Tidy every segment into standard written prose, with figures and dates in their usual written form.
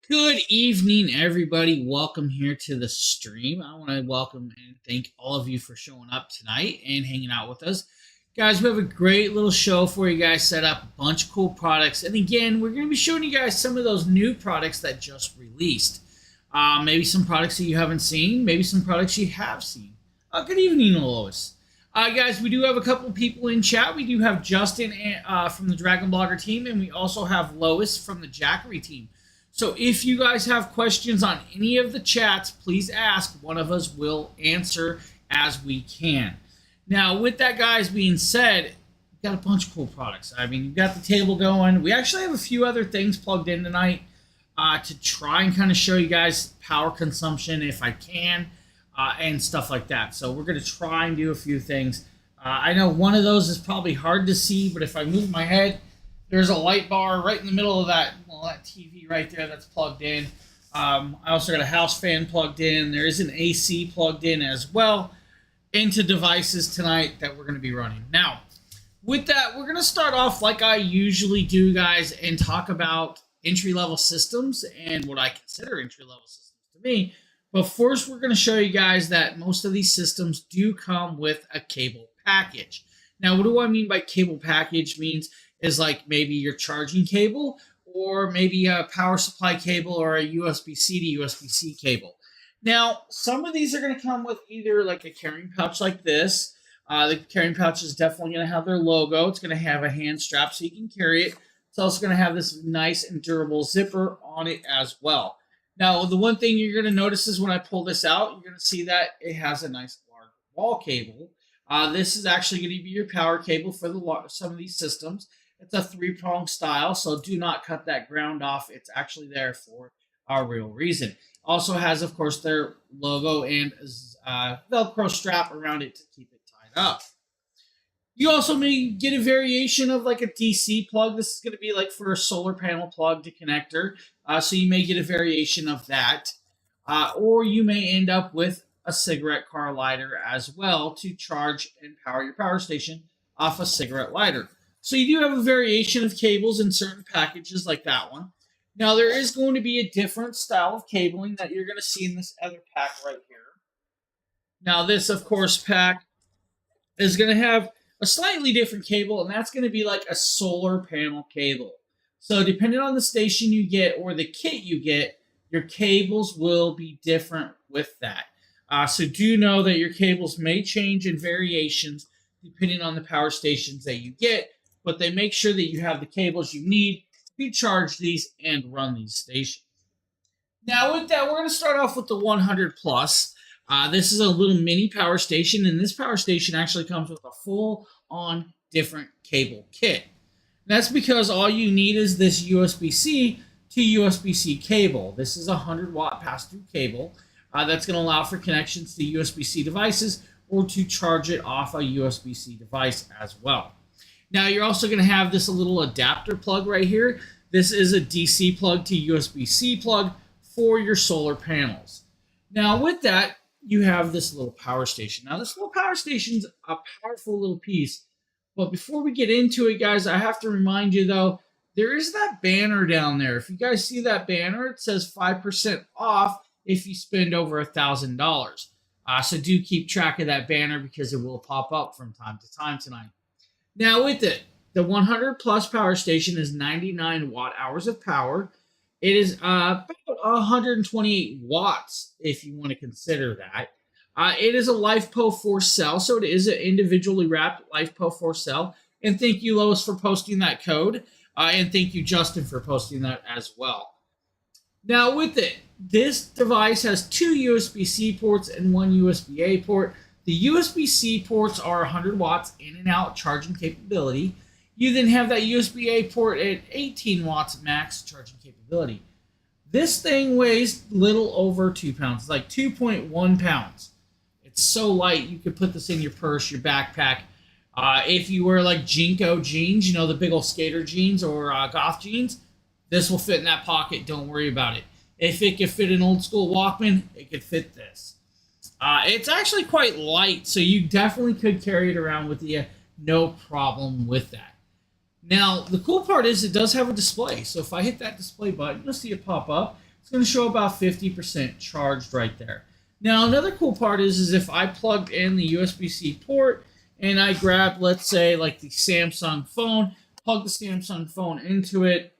Good evening, everybody. Welcome here to the stream. I want to welcome and thank all of you for showing up tonight and hanging out with us. Guys, we have a great little show for you guys set up, a bunch of cool products. And again, we're going to be showing you guys some of those new products that just released. Maybe some products that you haven't seen, maybe some products you have seen. Good evening, Lois. Guys, we do have a couple people in chat. We do have Justin from the Dragon Blogger team, and we also have Lois from the Jackery team. So if you guys have questions on any of the chats, please ask. One of us will answer as we can. Now, with that, guys, being said, we've got a bunch of cool products. I mean, you've got the table going. We actually have a few other things plugged in tonight to try and kind of show you guys power consumption if I can and stuff like that. So we're going to try and do a few things. I know one of those is probably hard to see, but if I move my head, there's a light bar right in the middle of that TV right there that's plugged in. I also got a house fan plugged in. There is an AC plugged in as well into devices tonight that we're going to be running. Now, with that, we're going to start off like I usually do, guys, and talk about entry-level systems and what I consider entry-level systems to me. But first, we're going to show you guys that most of these systems do come with a cable package. Now, what do I mean by cable package? Means is like maybe your charging cable or maybe a power supply cable or a USB-C to USB-C cable. Now, some of these are going to come with either like a carrying pouch like this. The carrying pouch is definitely going to have their logo. It's going to have a hand strap so you can carry it. It's also going to have this nice and durable zipper on it as well. Now, the one thing you're going to notice is when I pull this out, you're going to see that it has a nice large wall cable. This is actually going to be your power cable for some of these systems. It's a 3-prong style, so do not cut that ground off. It's actually there for a real reason. Also has, of course, their logo and Velcro strap around it to keep it tied up. You also may get a variation of like a DC plug. This is going to be like for a solar panel plug to connector. So you may get a variation of that. Or you may end up with a cigarette car lighter as well to charge and power your power station off a cigarette lighter. So you do have a variation of cables in certain packages like that one. Now, there is going to be a different style of cabling that you're going to see in this other pack right here. Now, this, of course, pack is going to have a slightly different cable, and that's going to be like a solar panel cable. So depending on the station you get or the kit you get, your cables will be different with that. So do know that your cables may change in variations depending on the power stations that you get, but they make sure that you have the cables you need to charge these and run these stations. Now with that, we're going to start off with the 100 Plus. This is a little mini power station, and this power station actually comes with a full-on different cable kit. That's because all you need is this USB-C to USB-C cable. This is a 100-watt pass-through cable that's going to allow for connections to USB-C devices or to charge it off a USB-C device as well. Now, you're also going to have this little adapter plug right here. This is a DC plug to USB-C plug for your solar panels. Now, with that, you have this little power station. Now, this little power station's a powerful little piece. But before we get into it, guys, I have to remind you, though, there is that banner down there. If you guys see that banner, it says 5% off if you spend over $1,000. So do keep track of that banner because it will pop up from time to time tonight. Now with it, the 100 Plus power station is 99 watt-hours of power. It is about 128 watts if you want to consider that. It is a LiFePO 4 cell, so it is an individually wrapped LiFePO 4 cell. And thank you, Lois, for posting that code. And thank you, Justin, for posting that as well. Now with it, this device has 2 USB-C ports and 1 USB-A port. The USB-C ports are 100 watts in and out charging capability. You then have that USB-A port at 18 watts max charging capability. This thing weighs little over 2 pounds. It's like 2.1 pounds. It's so light, you could put this in your purse, your backpack. If you wear like Jinko jeans, you know, the big old skater jeans or goth jeans, this will fit in that pocket. Don't worry about it. If it could fit an old school Walkman, it could fit this. It's actually quite light, so you definitely could carry it around with you. No problem with that. Now, the cool part is it does have a display. So if I hit that display button, you'll see it pop up. It's going to show about 50% charged right there. Now, another cool part is if I plugged in the USB-C port and I grab, let's say, like the Samsung phone, plug the Samsung phone into it.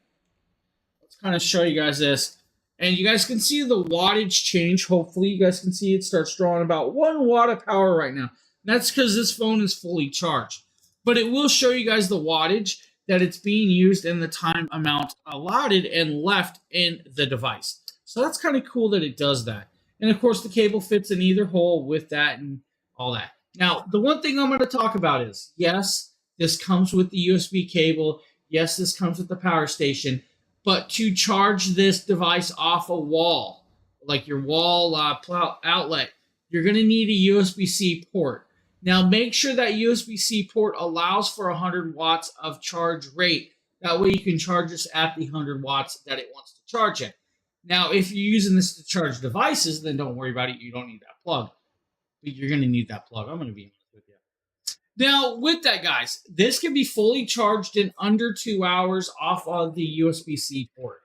Let's kind of show you guys this. And you guys can see the wattage change. Hopefully, you guys can see it starts drawing about 1 watt of power right now. And that's because this phone is fully charged. But it will show you guys the wattage that it's being used and the time amount allotted and left in the device. So that's kind of cool that it does that. And of course, the cable fits in either hole with that and all that. Now, the one thing I'm going to talk about is, yes, this comes with the USB cable. Yes, this comes with the power station. But to charge this device off a wall, like your wall outlet, you're going to need a USB-C port. Now, make sure that USB-C port allows for 100 watts of charge rate. That way you can charge this at the 100 watts that it wants to charge at. Now, if you're using this to charge devices, then don't worry about it. You don't need that plug. But you're going to need that plug. I'm going to be honest with you. Now, with that, guys, this can be fully charged in under 2 hours off of the USB-C port.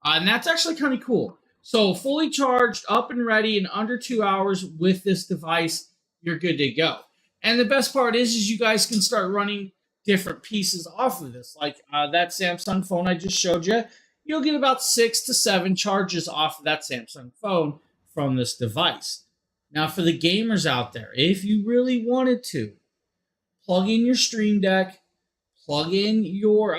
And that's actually kind of cool. So, fully charged, up and ready in under 2 hours with this device, you're good to go. And the best part is you guys can start running different pieces off of this. Like that Samsung phone I just showed you, you'll get about 6 to 7 charges off of that Samsung phone from this device. Now, for the gamers out there, if you really wanted to, plug in your Stream Deck, plug in your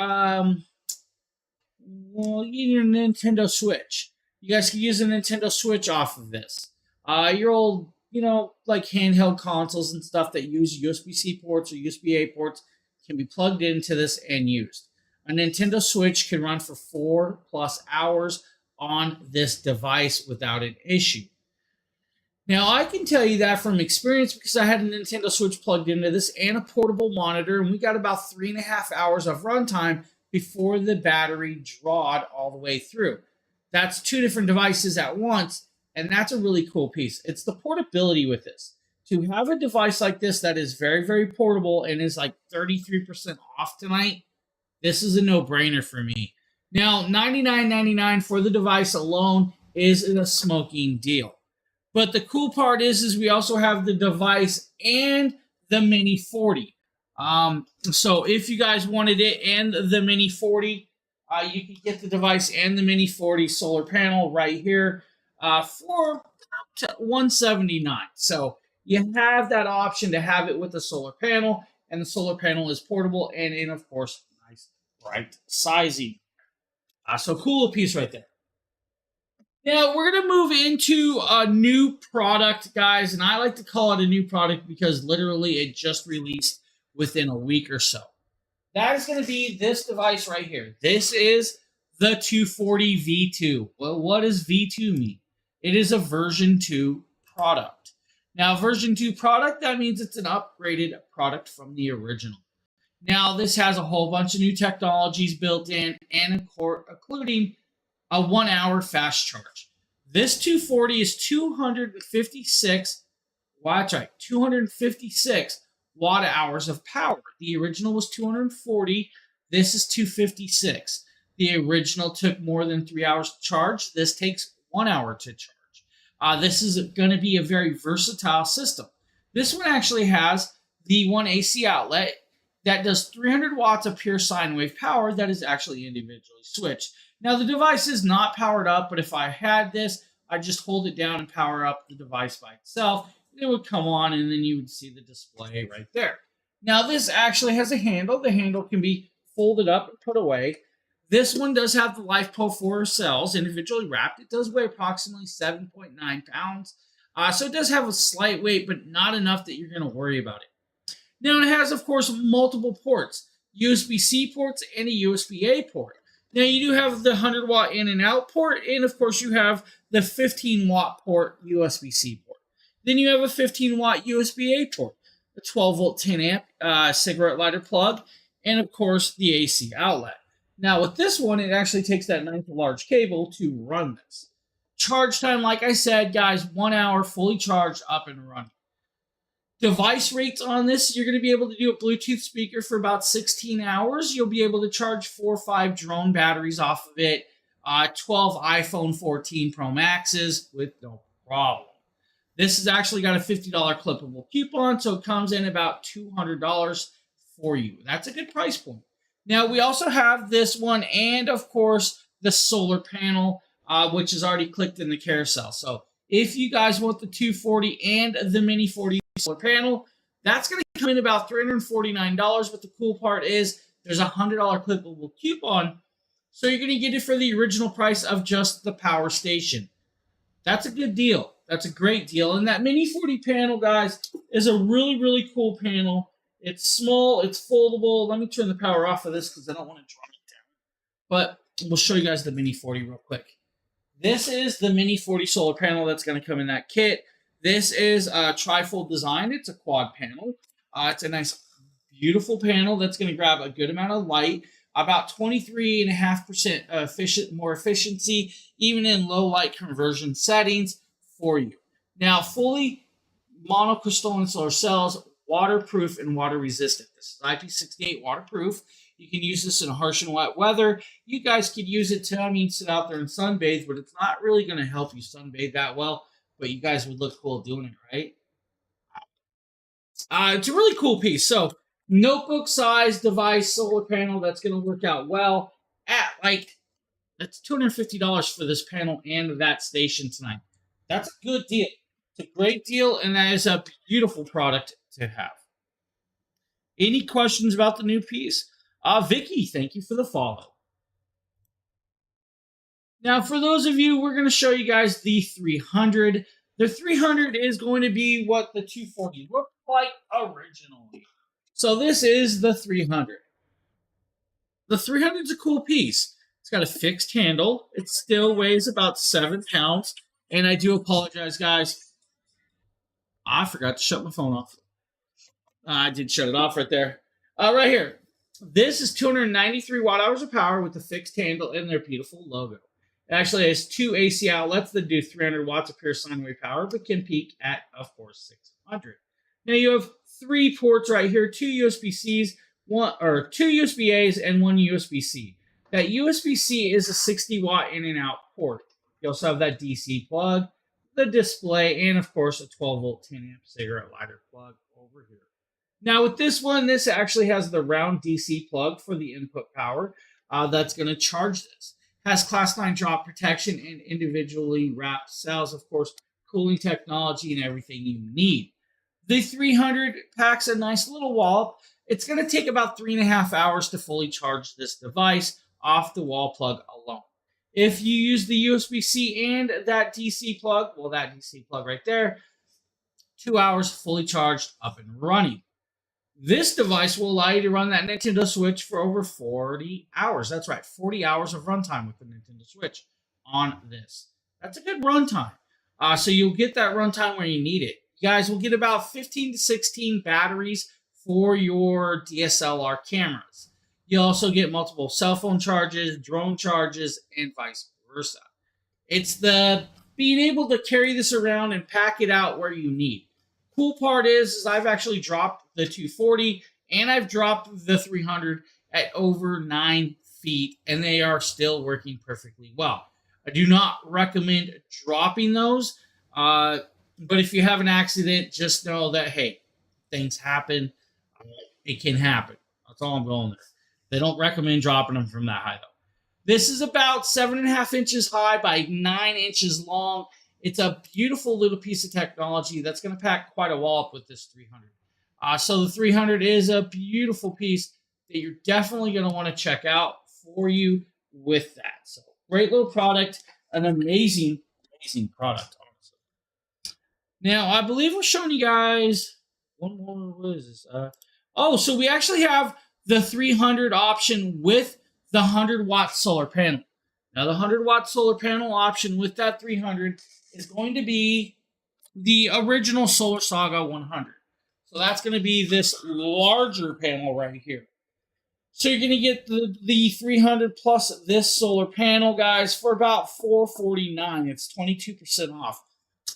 Nintendo Switch. You guys can use a Nintendo Switch off of this. Your old, like handheld consoles and stuff that use USB-C ports or USB-A ports can be plugged into this and used. A Nintendo Switch can run for 4+ hours on this device without an issue. Now, I can tell you that from experience because I had a Nintendo Switch plugged into this and a portable monitor, and we got about 3.5 hours of runtime before the battery drawed all the way through. That's 2 different devices at once, and that's a really cool piece. It's the portability with this. To have a device like this that is very, very portable and is like 33% off tonight, this is a no-brainer for me. Now, $99.99 for the device alone is a smoking deal. But the cool part is we also have the device and the Mini 40. So if you guys wanted it and the Mini 40, you can get the device and the Mini 40 solar panel right here for $179. So you have that option to have it with the solar panel, and the solar panel is portable and in, of course, nice bright sizing. So cool piece right there. Now, we're going to move into a new product, guys, and I like to call it a new product because literally it just released within a week or so. That is going to be this device right here. This is the 240 V2. Well, what does V2 mean? It is a version 2 product. Now, version 2 product, that means it's an upgraded product from the original. Now, this has a whole bunch of new technologies built in, and including a 1-hour fast charge. This 240 is 256 watt hours of power. The original was 240. This is 256. The original took more than 3 hours to charge. This takes 1 hour to charge. This is going to be a very versatile system. This one actually has the one AC outlet that does 300 watts of pure sine wave power that is actually individually switched. Now, the device is not powered up, but if I had this, I'd just hold it down and power up the device by itself. It would come on, and then you would see the display right there. Now, this actually has a handle. The handle can be folded up and put away. This one does have the LiFePro 4 cells individually wrapped. It does weigh approximately 7.9 pounds. So it does have a slight weight, but not enough that you're going to worry about it. Now, it has, of course, multiple ports, USB-C ports and a USB-A port. Now, you do have the 100-watt in and out port, and, of course, you have the 15-watt port USB-C port. Then you have a 15-watt USB-A port, a 12-volt 10-amp cigarette lighter plug, and of course the AC outlet. Now with this one, it actually takes that 9th large cable to run this. Charge time, like I said, guys, 1 hour fully charged, up and running. Device rates on this, you're going to be able to do a Bluetooth speaker for about 16 hours. You'll be able to charge 4 or 5 drone batteries off of it, 12 iPhone 14 Pro Maxes with no problem. This has actually got a $50 clippable coupon, so it comes in about $200 for you. That's a good price point. Now, we also have this one and, of course, the solar panel, which is already clicked in the carousel. So if you guys want the 240 and the Mini 40 solar panel, that's going to come in about $349. But the cool part is there's a $100 clippable coupon, so you're going to get it for the original price of just the power station. That's a good deal. That's a great deal. And that Mini 40 panel, guys, is a really, really cool panel. It's small. It's foldable. Let me turn the power off of this because I don't want to drop it down. But we'll show you guys the Mini 40 real quick. This is the Mini 40 solar panel that's going to come in that kit. This is a trifold design. It's a quad panel. It's a nice, beautiful panel that's going to grab a good amount of light, about 23.5% more efficiency, even in low light conversion settings for you. Now, fully monocrystalline solar cells, waterproof and water resistant. This is IP68 waterproof. You can use this in harsh and wet weather. You guys could use it to, sit out there and sunbathe, but it's not really going to help you sunbathe that well. But you guys would look cool doing it, right? It's a really cool piece. So, notebook size device solar panel that's going to work out well at that's $250 for this panel and that station tonight. That's a good deal. It's a great deal, and that is a beautiful product to have. Any questions about the new piece? Vicky, thank you for the follow. Now, for those of you, we're going to show you guys the 300. The 300 is going to be what the 240 looked like originally. So this is the 300. The 300 is a cool piece. It's got a fixed handle. It still weighs about 7 pounds. And I do apologize, guys. I forgot to shut my phone off. I did shut it off right there. Right here. This is 293 watt-hours of power with the fixed handle and their beautiful logo. It actually has 2 AC outlets that do 300 watts of pure sine wave power, but can peak at, of course, 600. Now you have 3 ports right here, 2 USB-Cs, 2 USB-As, and 1 USB-C. That USB-C is a 60-watt in and out port. You also have that DC plug, the display, and of course a 12-volt 10-amp cigarette lighter plug over here. Now with this one, this actually has the round DC plug for the input power that's going to charge this. Has class 9 drop protection and individually wrapped cells, of course, cooling technology and everything you need. The 300 packs a nice little wallop. It's going to take about 3.5 hours to fully charge this device off the wall plug alone. If you use the USB-C and that DC plug, well, that DC plug right there, 2 hours fully charged, up and running. This device will allow you to run that Nintendo Switch for over 40 hours. That's right, 40 hours of runtime with the Nintendo Switch on this. That's a good runtime. So you'll get that runtime where you need it. You guys will get about 15 to 16 batteries for your DSLR cameras. You'll also get multiple cell phone charges, drone charges, and vice versa. It's the being able to carry this around and pack it out where you need. Cool part is I've actually dropped the 240 and I've dropped the 300 at over 9 feet, and they are still working perfectly well. I do not recommend dropping those, but if you have an accident, just know that, hey, things happen. It can happen. That's all I'm going there. They don't recommend dropping them from that high, though. This is about 7.5 inches high by 9 inches long. It's a beautiful little piece of technology that's going to pack quite a wallop with this 300. So the 300 is a beautiful piece that you're definitely going to want to check out for you with that. So great little product, an amazing, amazing product, honestly. Now, I believe we're showing you guys one more. What is this? So we actually have the 300 option with the 100-watt solar panel. Now, the 100-watt solar panel option with that 300 is going to be the original Solar Saga 100. So that's going to be this larger panel right here. So you're going to get the 300 plus this solar panel, guys, for about $449. It's 22% off.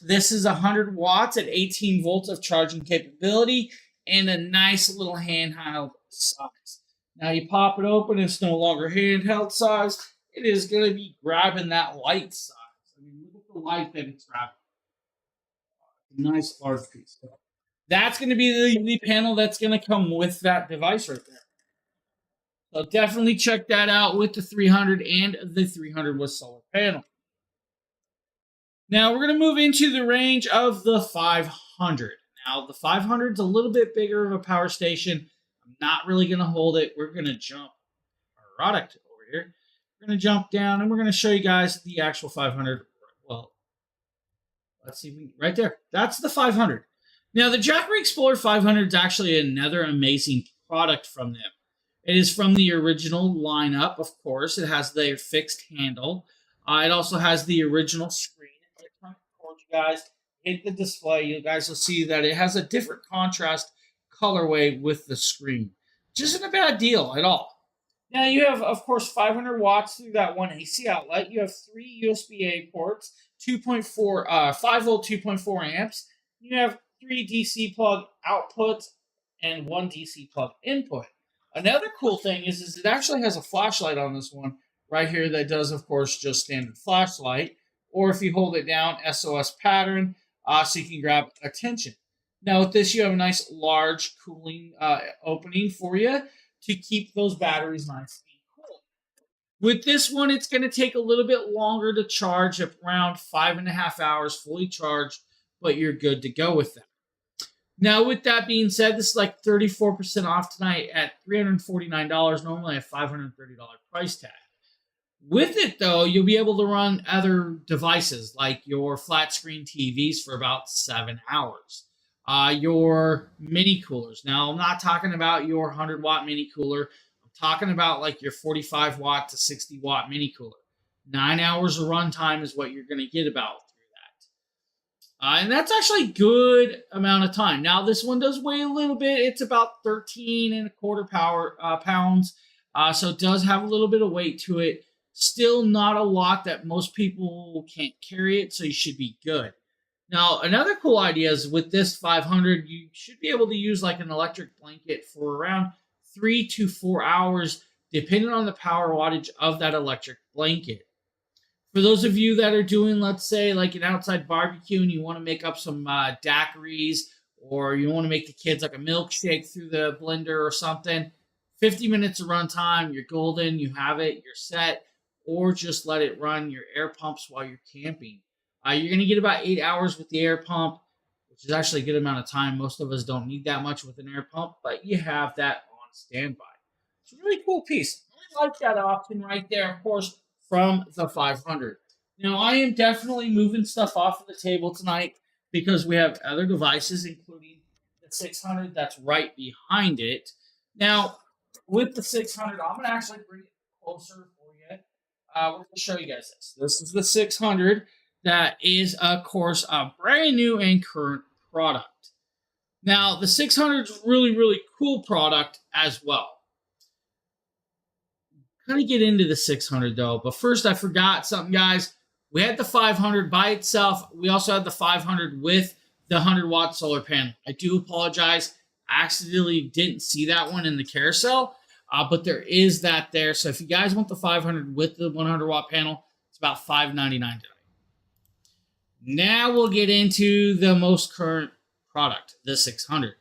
This is 100 watts at 18 volts of charging capability and a nice little handheld size. Now you pop it open, it's no longer handheld size. It is going to be grabbing that light size. I mean, look at the light that it's grabbing. Nice large piece. That's going to be the panel that's going to come with that device right there. So definitely check that out with the 300 and the 300 with solar panel. Now we're going to move into the range of the 500. Now the 500 is a little bit bigger of a power station. I'm not really going to hold it. We're going to jump our product over here. We're going to jump down and we're going to show you guys the actual 500. Well, let's see, right there. That's the 500. Now the Jackery Explorer 500 is actually another amazing product from them. It is from the original lineup, of course. It has their fixed handle. It also has the original screen. If I turn it towards you guys, hit the display, you guys will see that it has a different contrast colorway with the screen. Which isn't a bad deal at all. Now you have, of course, 500 watts through that one AC outlet. You have 3 USB-A ports, 5 volt 2.4 amps. You have 3 DC plug outputs and 1 DC plug input. Another cool thing is it actually has a flashlight on this one right here that does, of course, just standard flashlight. Or if you hold it down, SOS pattern, so you can grab attention. Now with this, you have a nice large cooling opening for you to keep those batteries nice and cool. With this one, it's going to take a little bit longer to charge, around 5.5 hours fully charged, but you're good to go with that. Now, with that being said, this is like 34% off tonight at $349, normally a $530 price tag. With it, though, you'll be able to run other devices like your flat screen TVs for about 7 hours. Your mini coolers. Now, I'm not talking about your 100-watt mini cooler. I'm talking about like your 45-watt to 60-watt mini cooler. 9 hours of runtime is what you're going to get about. And that's actually a good amount of time. Now, this one does weigh a little bit. It's about 13.25 pounds. So it does have a little bit of weight to it. Still not a lot that most people can't carry it, so you should be good. Now, another cool idea is with this 500, you should be able to use like an electric blanket for around 3 to 4 hours, depending on the power wattage of that electric blanket. For those of you that are doing, let's say, like an outside barbecue and you want to make up some daiquiris, or you want to make the kids like a milkshake through the blender or something, 50 minutes of runtime, you're golden, you have it, you're set, or just let it run your air pumps while you're camping. You're going to get about 8 hours with the air pump, which is actually a good amount of time. Most of us don't need that much with an air pump, but you have that on standby. It's a really cool piece. I like that option right there, of course, from the 500. Now, I am definitely moving stuff off of the table tonight because we have other devices, including the 600 that's right behind it. Now, with the 600, I'm going to actually bring it closer for you. We're going to show you guys this. This is the 600 that is, of course, a brand new and current product. Now, the 600 is a really, really cool product as well. Kind of get into the 600 though, but first I forgot something, guys. We had the 500 by itself. We also had the 500 with the 100-watt solar panel. I do apologize. I accidentally didn't see that one in the carousel, but there is that there. So if you guys want the 500 with the 100-watt panel, it's about $599 today. Now we'll get into the most current product, the 600.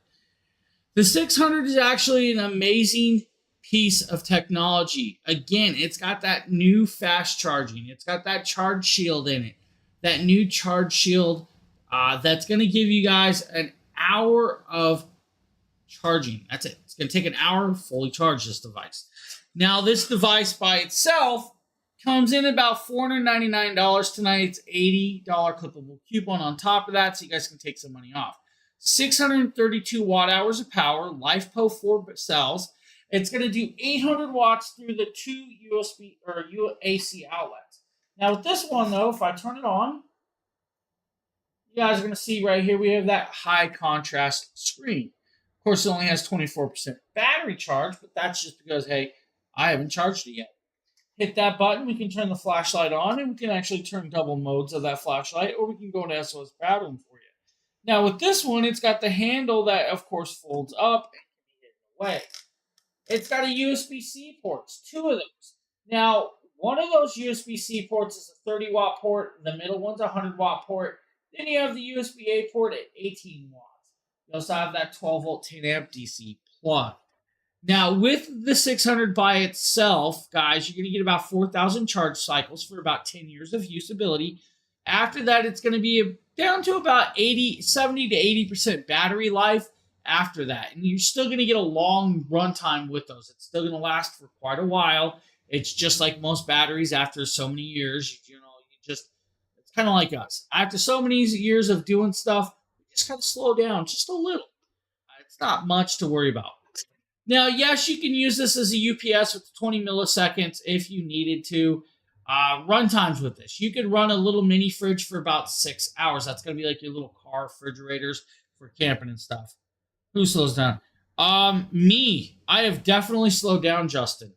The 600 is actually an amazing piece of technology. Again, it's got that new fast charging. It's got that charge shield in it. That new charge shield that's going to give you guys an hour of charging. That's it. It's going to take an hour to fully charge this device. Now, this device by itself comes in about $499 tonight. It's $80 clippable coupon on top of that, so you guys can take some money off. 632 watt hours of power, LiFePO 4 cells. It's going to do 800 watts through the 2 USB or AC outlets. Now with this one though, if I turn it on, you guys are going to see right here, we have that high contrast screen. Of course, it only has 24% battery charge, but that's just because, hey, I haven't charged it yet. Hit that button, we can turn the flashlight on, and we can actually turn double modes of that flashlight, or we can go into SOS battling for you. Now, with this one, it's got the handle that, of course, folds up and can be hidden away. It's got a USB-C ports, 2 of those. Now, one of those USB-C ports is a 30-watt port. The middle one's a 100-watt port. Then you have the USB-A port at 18 watts. You also have that 12-volt 10-amp DC plug. Now, with the 600 by itself, guys, you're going to get about 4,000 charge cycles for about 10 years of usability. After that, it's going to be down to about 70 to 80% battery life after that. And you're still going to get a long runtime with those. It's still going to last for quite a while. It's just like most batteries after so many years, it's kind of like us. After so many years of doing stuff, we just got to slow down just a little. It's not much to worry about. Now, yes, you can use this as a UPS with 20 milliseconds if you needed to. Run times with this. You could run a little mini fridge for about 6 hours. That's going to be like your little car refrigerators for camping and stuff. Who slows down? Me. I have definitely slowed down, Justin.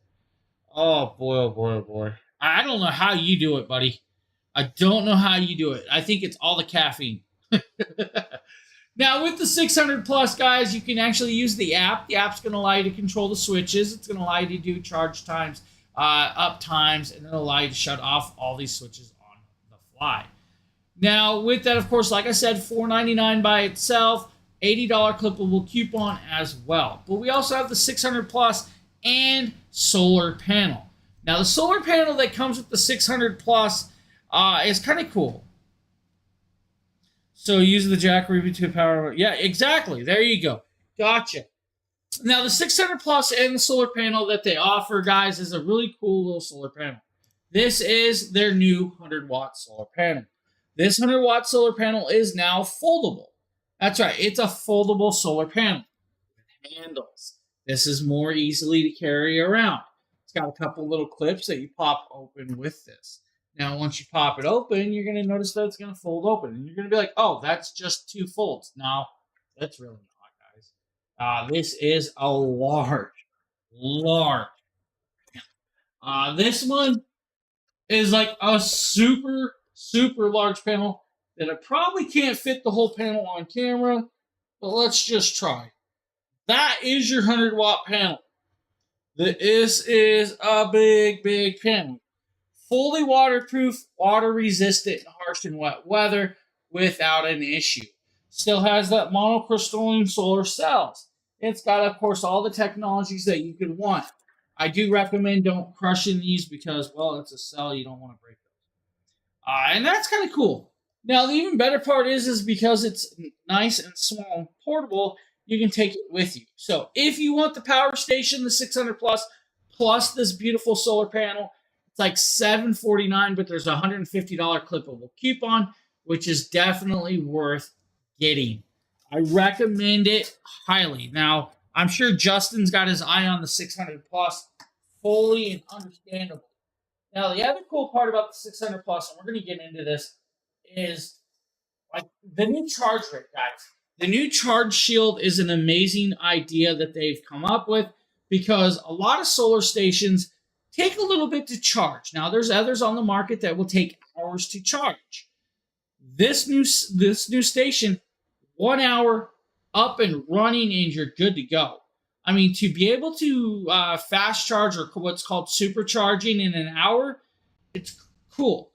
Oh, boy, oh, boy, oh, boy. I don't know how you do it, buddy. I don't know how you do it. I think it's all the caffeine. Now, with the 600 Plus, guys, you can actually use the app. The app's going to allow you to control the switches. It's going to allow you to do charge times, up times, and it'll allow you to shut off all these switches on the fly. Now, with that, of course, like I said, $4.99 by itself, $80 clippable coupon as well. But we also have the 600 Plus and solar panel. Now, the solar panel that comes with the 600 Plus is kind of cool. So use the Jackery to power. Yeah, exactly. There you go. Gotcha. Now, the 600 Plus and the solar panel that they offer, guys, is a really cool little solar panel. This is their new 100-watt solar panel. This 100-watt solar panel is now foldable. That's right. It's a foldable solar panel with handles. This is more easily to carry around. It's got a couple little clips that you pop open with this. Now, once you pop it open, you're going to notice that it's going to fold open. And you're going to be like, oh, that's just 2 folds. No, that's really not, guys. This is a large. This one is like a super, super large panel that I probably can't fit the whole panel on camera, but let's just try. That is your 100-watt panel. This is a big, big panel. Fully waterproof, water-resistant, and harsh and wet weather without an issue. Still has that monocrystalline solar cells. It's got, of course, all the technologies that you could want. I do recommend don't crushing these because, well, it's a cell. You don't want to break those. And that's kind of cool. Now, the even better part is because it's nice and small and portable, you can take it with you. So if you want the power station, the 600 plus this beautiful solar panel, it's like $749, but there's a $150 clippable coupon, which is definitely worth getting. I recommend it highly. Now, I'm sure Justin's got his eye on the 600 Plus fully and understandable. Now, the other cool part about the 600 Plus, and we're going to get into this, is like the new charge rate, guys. The new charge shield is an amazing idea that they've come up with because a lot of solar stations take a little bit to charge. Now, there's others on the market that will take hours to charge. This new station, 1 hour up and running, and you're good to go. I mean, to be able to fast charge or what's called supercharging in an hour, it's cool.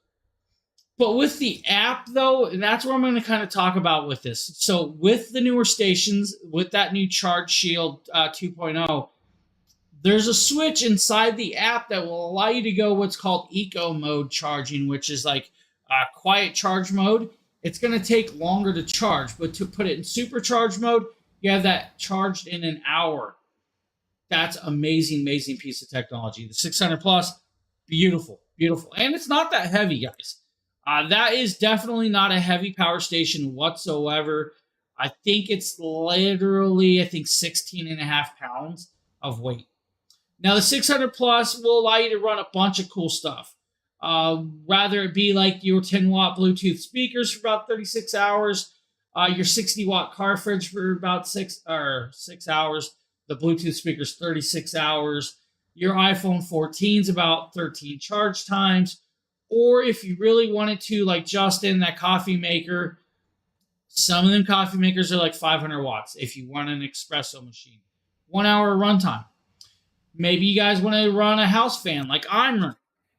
But with the app, though, and that's what I'm going to kind of talk about with this. So with the newer stations, with that new Charge Shield 2.0, there's a switch inside the app that will allow you to go what's called eco mode charging, which is like quiet charge mode. It's going to take longer to charge, but to put it in supercharge mode, you have that charged in an hour. That's amazing, amazing piece of technology. The 600 Plus, beautiful, beautiful. And it's not that heavy, guys. That is definitely not a heavy power station whatsoever. I think it's literally, 16 and a half pounds of weight. Now, the 600 Plus will allow you to run a bunch of cool stuff. Rather it be like your 10-watt Bluetooth speakers for about 36 hours, your 60-watt car fridge for about 6 hours, the Bluetooth speakers 36 hours, your iPhone 14's about 13 charge times, or if you really wanted to, like Justin, that coffee maker, some of them coffee makers are like 500 watts if you want an espresso machine. 1 hour runtime. Maybe you guys want to run a house fan like I'm running.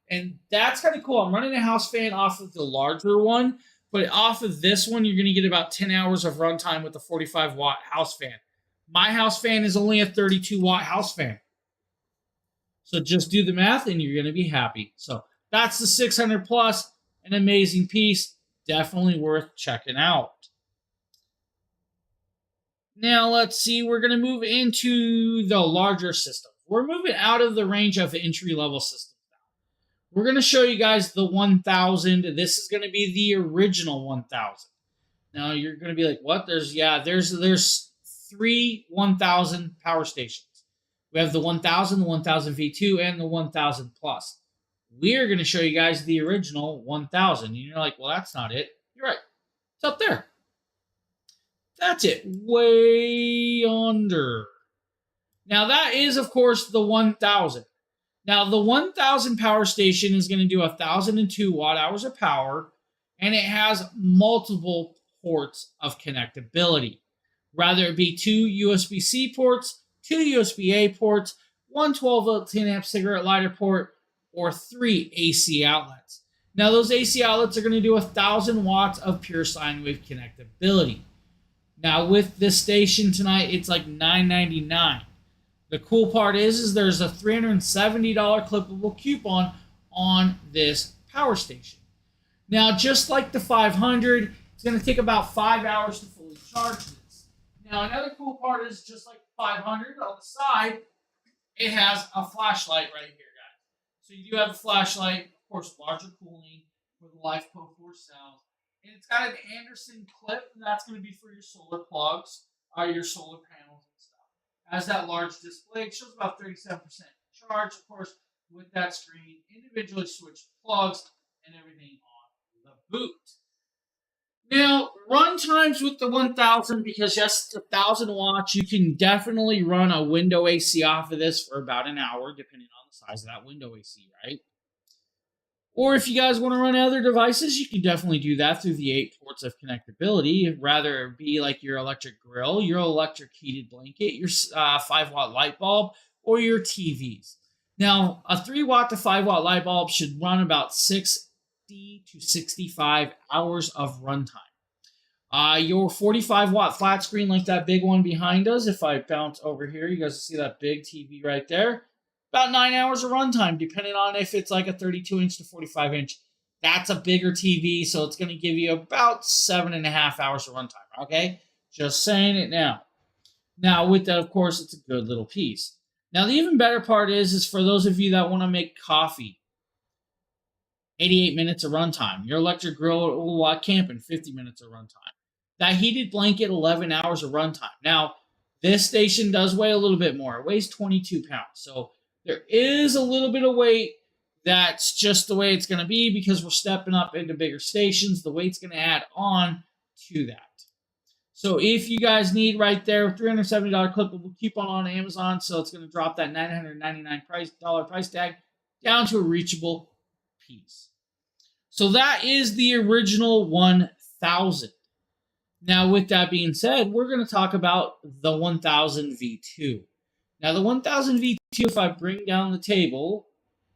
And that's kind of cool. I'm running a house fan off of the larger one, but off of this one, you're going to get about 10 hours of runtime with the 45-watt house fan. My house fan is only a 32-watt house fan. So just do the math and you're going to be happy. So that's the 600 plus, an amazing piece. Definitely worth checking out. Now let's see, we're going to move into the larger system. We're moving out of the range of entry-level systems now. We're going to show you guys the 1000. This is going to be the original 1000. Now you're going to be like, what? There's 3 1000 power stations. We have the 1000, the 1000 V2, and the 1000 Plus. We're going to show you guys the original 1000. And you're like, well, that's not it. You're right. It's up there. That's it. Way under. Now, that is, of course, the 1000. Now, the 1000 power station is going to do 1002 watt-hours of power, and it has multiple ports of connectability. Rather it be 2 USB-C ports, 2 USB-A ports, one 12-volt 10-amp cigarette lighter port, or 3 AC outlets. Now, those AC outlets are going to do 1000 watts of pure sine wave connectability. Now, with this station tonight, it's like $9.99. The cool part is there's a $370 clippable coupon on this power station. Now, just like the 500, it's going to take about 5 hours to fully charge this. Now, another cool part is just like the 500 on the side, it has a flashlight right here, guys. So you do have a flashlight, of course, larger cooling for the LiFePo 4 cells. And it's got an Anderson clip, and that's going to be for your solar plugs, your solar panels and stuff. Has that large display. It shows about 37% charge, of course, with that screen, individually switched plugs, and everything on the boot. Now, run times with the 1000, because yes, it's 1000 watts, you can definitely run a window AC off of this for about an hour, depending on the size of that window AC, right? Or if you guys want to run other devices, you can definitely do that through the 8 ports of connectability. Rather it be like your electric grill, your electric heated blanket, your 5-watt light bulb, or your TVs. Now, a 3-watt to 5-watt light bulb should run about 60 to 65 hours of runtime. Your 45-watt flat screen, like that big one behind us, if I bounce over here, you guys see that big TV right there. About 9 hours of runtime, depending on if it's like a 32-inch to 45-inch. That's a bigger TV, so it's going to give you about 7.5 hours of runtime, okay? Just saying it now. Now, with that, of course, it's a good little piece. Now, the even better part is for those of you that want to make coffee, 88 minutes of runtime. Your electric grill camping, 50 minutes of runtime. That heated blanket, 11 hours of runtime. Now, this station does weigh a little bit more. It weighs 22 pounds, so there is a little bit of weight. That's just the way it's going to be because we're stepping up into bigger stations. The weight's going to add on to that. So if you guys need right there, $370 clippable coupon on Amazon, so it's going to drop that $999 price tag down to a reachable piece. So that is the original 1000. Now, with that being said, we're going to talk about the 1000 V2. Now, the 1000 V2, if I bring down the table,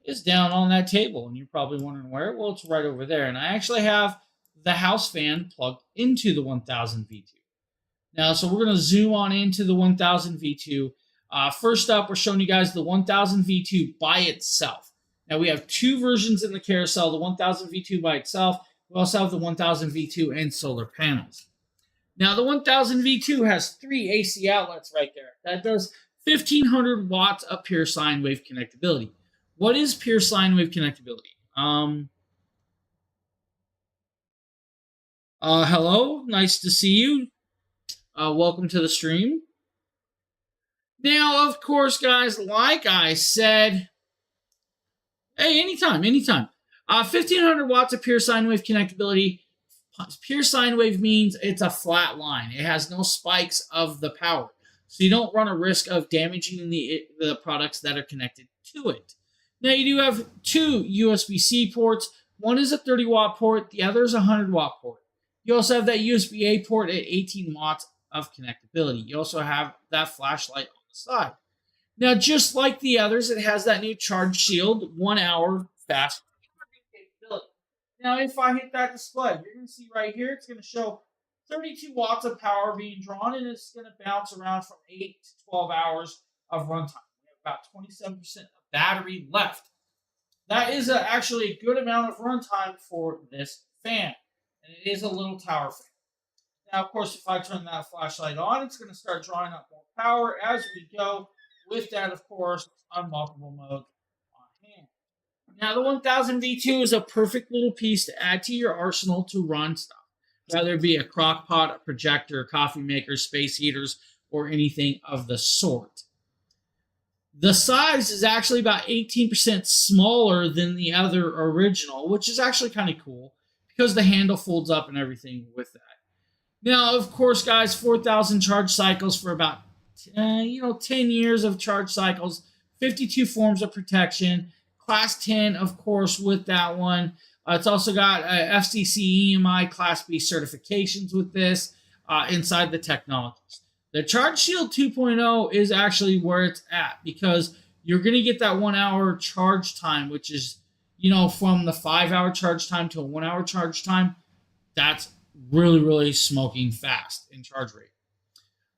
is down on that table. And you're probably wondering where? Well, it's right over there. And I actually have the house fan plugged into the 1000 V2. Now, so we're going to zoom on into the 1000 V2. First up, we're showing you guys the 1000 V2 by itself. Now, we have 2 versions in the carousel, the 1000 V2 by itself. We also have the 1000 V2 and solar panels. Now, the 1000 V2 has 3 AC outlets right there. That does 1500 watts of pure sine wave connectability. What is pure sine wave connectability? Hello, nice to see you. Welcome to the stream. Now, of course, guys, like I said, hey, anytime. 1,500 watts of pure sine wave connectability. Pure sine wave means it's a flat line. It has no spikes of the power. So you don't run a risk of damaging the products that are connected to it. Now you do have two USB-C ports. One is a 30-watt port. The other is a 100-watt port. You also have that USB-A port at 18 watts of connectability. You also have that flashlight on the side. Now, just like the others, it has that new charge shield, 1 hour fast capability. Now, if I hit that display, you're going to see right here, it's going to show 32 watts of power being drawn, and it's going to bounce around from 8 to 12 hours of runtime. We have about 27% of battery left. That is actually a good amount of runtime for this fan, and it is a little tower fan. Now, of course, if I turn that flashlight on, it's going to start drawing up more power as we go. With that, of course, unlockable mode on hand. Now, the 1000 V2 is a perfect little piece to add to your arsenal to run stuff, whether it be a crock pot, a projector, a coffee maker, space heaters, or anything of the sort. The size is actually about 18% smaller than the other original, which is actually kind of cool because the handle folds up and everything with that. Now, of course, guys, 4,000 charge cycles for about 10 years of charge cycles, 52 forms of protection, class 10, of course, with that one. It's also got FCC EMI Class B certifications with this inside the technologies. The Charge Shield 2.0 is actually where it's at because you're going to get that 1 hour charge time, which is, from the 5-hour charge time to a 1 hour charge time. That's really, really smoking fast in charge rate.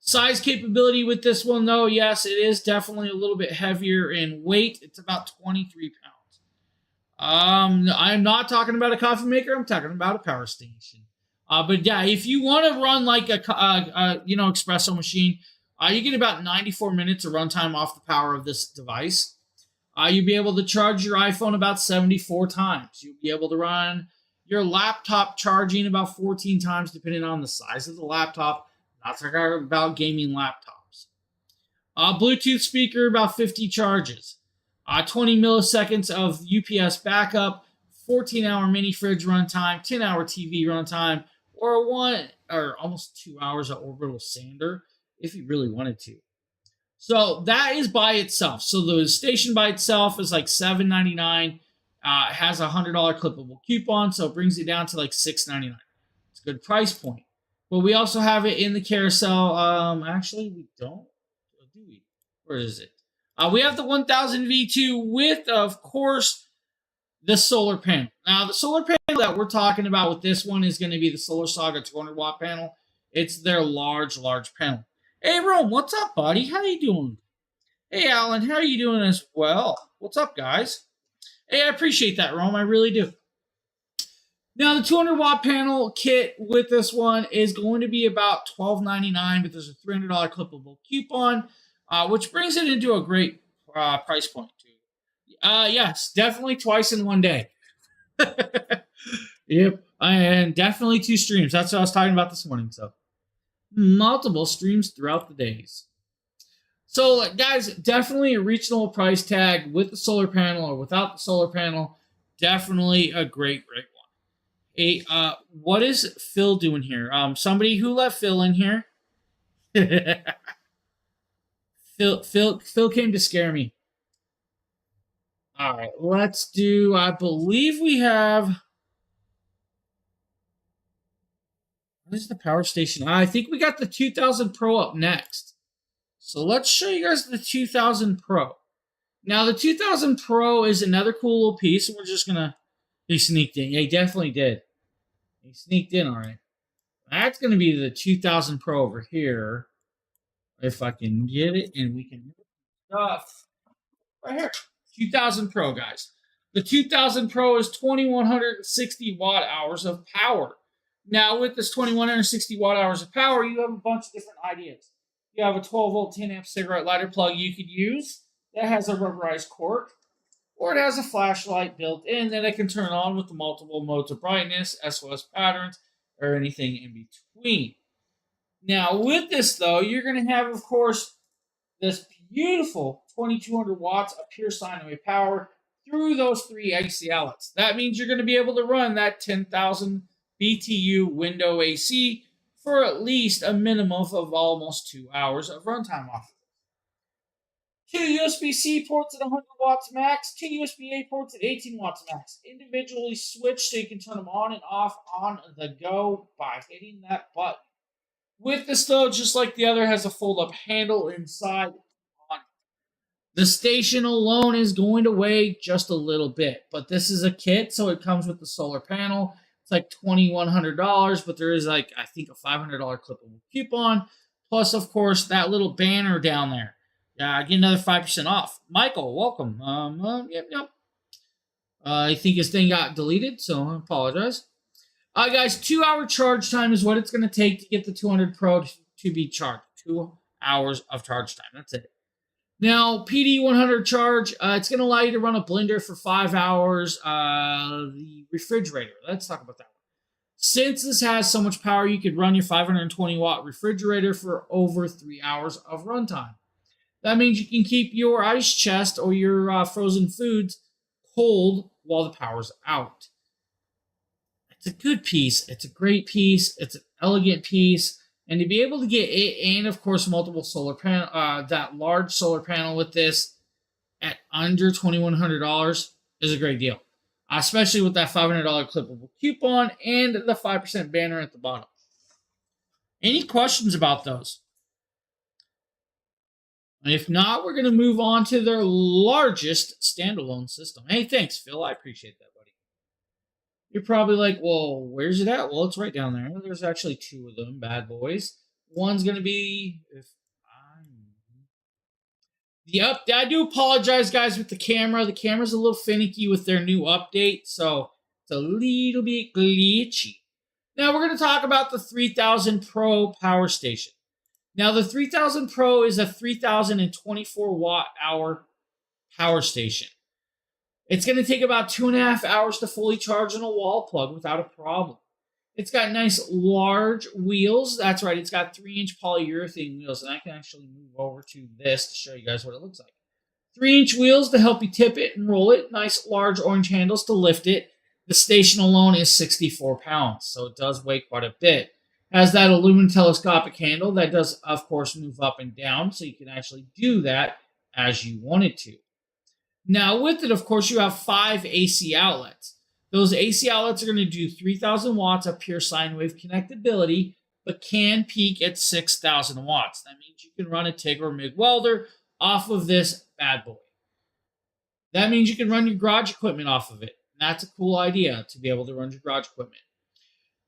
Size capability with this one, though, yes, it is definitely a little bit heavier in weight. It's about 23 pounds. I'm not talking about a coffee maker. I'm talking about a power station. But yeah, if you want to run like a espresso machine, you get about 94 minutes of runtime off the power of this device. You'll be able to charge your iPhone about 74 times. You'll be able to run your laptop charging about 14 times, depending on the size of the laptop. Not talking about gaming laptops. Bluetooth speaker, about 50 charges. 20 milliseconds of UPS backup, 14-hour mini fridge runtime, 10-hour TV runtime, or almost 2 hours of orbital sander if you really wanted to. So that is by itself. So the station by itself is like $7.99. It has a $100 clippable coupon, so it brings it down to like $6.99. It's a good price point. But we also have it in the carousel. Actually, we don't. Do we? Where is it? We have the 1000 V2 with, of course, the solar panel. Now, the solar panel that we're talking about with this one is going to be the Solar Saga 200-watt panel. It's their large panel. Hey, Rome, what's up, buddy? How you doing? Hey, Alan, how are you doing as well? What's up, guys? Hey, I appreciate that, Rome. I really do. Now, the 200-watt panel kit with this one is going to be about $12.99, but there's a $300 clippable coupon, which brings it into a great price point, too. Yes, definitely twice in one day. Yep, and definitely 2 streams. That's what I was talking about this morning. So, multiple streams throughout the days. So, guys, definitely a reasonable price tag with the solar panel or without the solar panel. Definitely a great one. Hey, what is Phil doing here? Somebody who let Phil in here. Phil came to scare me. All right, let's do. I believe we have. What is the power station? I think we got the 2000 Pro up next. So let's show you guys the 2000 Pro. Now the 2000 Pro is another cool little piece, and we're just gonna. He sneaked in. Yeah, he definitely did. He sneaked in, all right. That's going to be the 2000 Pro over here. If I can get it, and we can stuff right here. 2000 Pro, guys. The 2000 Pro is 2160 watt hours of power. Now, with this 2160 watt hours of power, you have a bunch of different ideas. You have a 12-volt 10-amp cigarette lighter plug you could use that has a rubberized cork. Or it has a flashlight built in that it can turn on with the multiple modes of brightness, SOS patterns, or anything in between. Now, with this, though, you're going to have, of course, this beautiful 2200 watts of pure sine wave power, through those three AC outlets. That means you're going to be able to run that 10,000 BTU window AC for at least a minimum of almost 2 hours of runtime off. Two USB-C ports at 100 watts max, two USB-A ports at 18 watts max. Individually switched so you can turn them on and off on the go by hitting that button. With this though, just like the other, has a fold-up handle inside. The station alone is going to weigh just a little bit, but this is a kit, so it comes with the solar panel. It's like $2,100, but there is like, I think, a $500 clippable coupon. Plus, of course, that little banner down there. Get another 5% off. Michael, welcome. Yep. I think his thing got deleted, so I apologize. Guys, 2-hour charge time is what it's going to take to get the 200 Pro to be charged. 2 hours of charge time. That's it. Now, PD 100 charge, it's going to allow you to run a blender for 5 hours. The refrigerator, let's talk about that one. Since this has so much power, you could run your 520 watt refrigerator for over 3 hours of runtime. That means you can keep your ice chest or your frozen foods cold while the power's out. It's a good piece. It's a great piece. It's an elegant piece. And to be able to get it and, of course, multiple solar panel, that large solar panel with this at under $2,100 is a great deal, especially with that $500 clippable coupon and the 5% banner at the bottom. Any questions about those? If not, we're going to move on to their largest standalone system. Hey, thanks, Phil. I appreciate that, buddy. You're probably like, well, where's it at? Well, it's right down there. There's actually two of them, bad boys. One's going to be... I do apologize, guys, with the camera. The camera's a little finicky with their new update, so it's a little bit glitchy. Now, we're going to talk about the 3000 Pro power station. Now, the 3000 Pro is a 3024 watt hour power station. It's going to take about 2.5 hours to fully charge on a wall plug without a problem. It's got nice large wheels. That's right, it's got 3-inch polyurethane wheels, and I can actually move over to this to show you guys what it looks like. 3-inch wheels to help you tip it and roll it. Nice large orange handles to lift it. The station alone is 64 pounds, so it does weigh quite a bit. Has that aluminum telescopic handle that does, of course, move up and down, so you can actually do that as you wanted to. Now, with it, of course, you have 5 AC outlets. Those AC outlets are going to do 3,000 watts of pure sine wave connectability, but can peak at 6,000 watts. That means you can run a TIG or MIG welder off of this bad boy. That means you can run your garage equipment off of it. And that's a cool idea, to be able to run your garage equipment.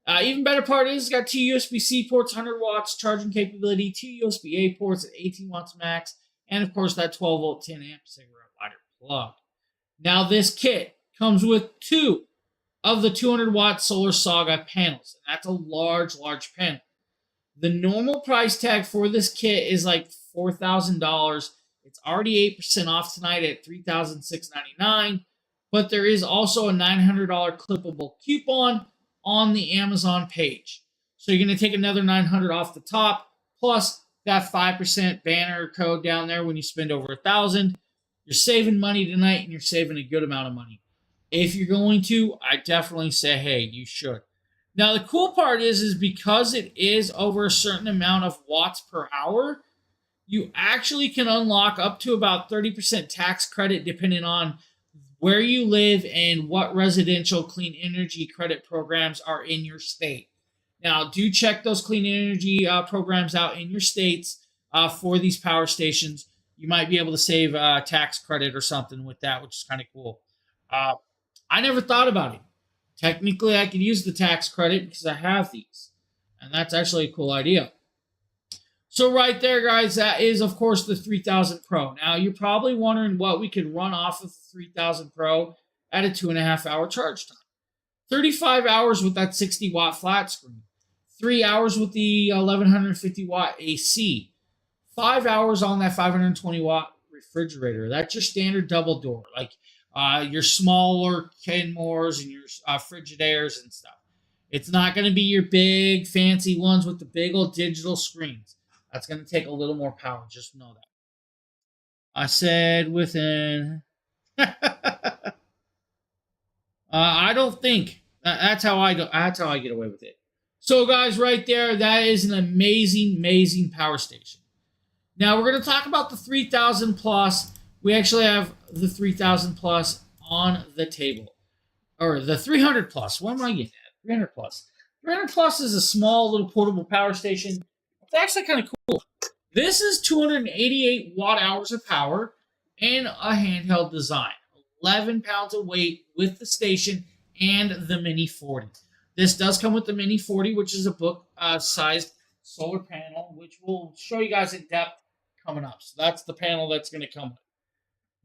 Even better part is it's got 2 USB-C ports, 100 watts charging capability, 2 USB-A ports at 18 watts max, and of course that 12-volt 10-amp cigarette lighter plug. Now this kit comes with 2 of the 200-watt Solar Saga panels, and that's a large panel. The normal price tag for this kit is like $4,000. It's already 8% off tonight at $3,699, but there is also a $900 clippable coupon on the Amazon page. So you're going to take another $900 off the top, plus that 5% banner code down there when you spend over $1,000. You're saving money tonight, and you're saving a good amount of money. If you're going to, I definitely say, hey, you should. Now, the cool part is because it is over a certain amount of watts per hour, you actually can unlock up to about 30% tax credit depending on where you live and what residential clean energy credit programs are in your state. Now, do check those clean energy programs out in your states for these power stations. You might be able to save tax credit or something with that, which is kind of cool. I never thought about it. Technically, I could use the tax credit because I have these. And that's actually a cool idea. So right there, guys, that is, of course, the 3000 Pro. Now, you're probably wondering what we could run off of the 3000 Pro at a 2.5-hour charge time. 35 hours with that 60-watt flat screen. 3 hours with the 1150-watt AC. 5 hours on that 520-watt refrigerator. That's your standard double door, like your smaller Kenmores and your Frigidaires and stuff. It's not going to be your big, fancy ones with the big old digital screens. That's going to take a little more power. Just know that. I said within... I don't think that's how I go. That's how I get away with it. So, guys, right there, that is an amazing, amazing power station. Now we're going to talk about the 3000 plus. We actually have the 3000 plus on the table, or the 300 plus. What am I getting at? 300 plus. 300 plus is a small little portable power station. It's actually kind of cool. This is 288 watt hours of power and a handheld design. 11 pounds of weight with the station and the Mini 40. This does come with the Mini 40, which is a book-sized solar panel, which we'll show you guys in depth coming up. So that's the panel that's going to come with.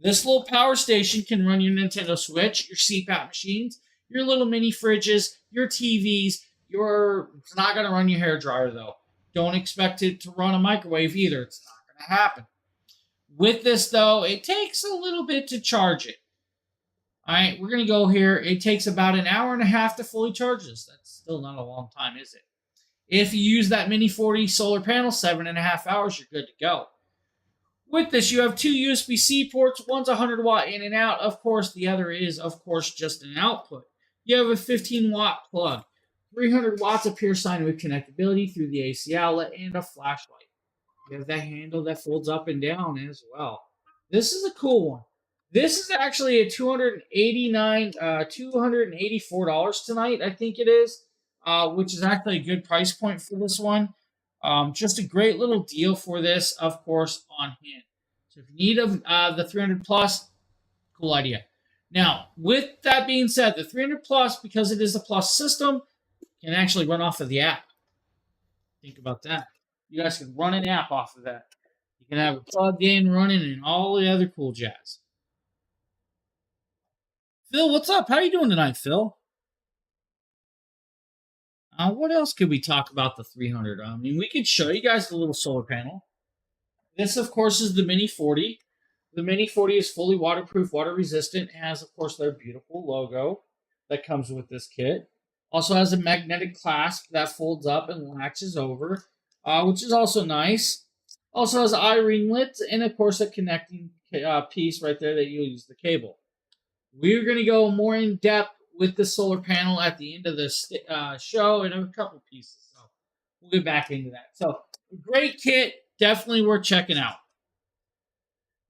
This little power station can run your Nintendo Switch, your CPAP machines, your little mini fridges, your TVs. It's not going to run your hair dryer, though. Don't expect it to run a microwave either. It's not going to happen. With this, though, it takes a little bit to charge it. All right, we're going to go here. It takes about an hour and a half to fully charge this. That's still not a long time, is it? If you use that Mini 40 solar panel, 7.5 hours, you're good to go. With this, you have two USB-C ports. One's 100 watt in and out. Of course, the other is, of course, just an output. You have a 15 watt plug. 300 watts of pure sine wave connectability through the AC outlet and a flashlight. You have that handle that folds up and down as well. This is a cool one. This is actually a $284 tonight, I think it is, which is actually a good price point for this one. Just a great little deal for this, of course, on hand. So if you need the 300 plus, cool idea. Now, with that being said, the 300 plus, because it is a plus system, can actually run off of the app. Think about that. You guys can run an app off of that. You can have it plugged in, running, and all the other cool jazz. Phil, what's up? How you doing tonight, Phil? What else could we talk about the 300? I mean, we could show you guys the little solar panel. This, of course, is the Mini 40. The Mini 40 is fully waterproof, water resistant. It has, of course, their beautiful logo that comes with this kit. Also has a magnetic clasp that folds up and latches over, which is also nice. Also has eye ringlets and, of course, a connecting piece right there that you'll use the cable. We're going to go more in depth with the solar panel at the end of this show and a couple pieces. So we'll get back into that. So great kit, definitely worth checking out.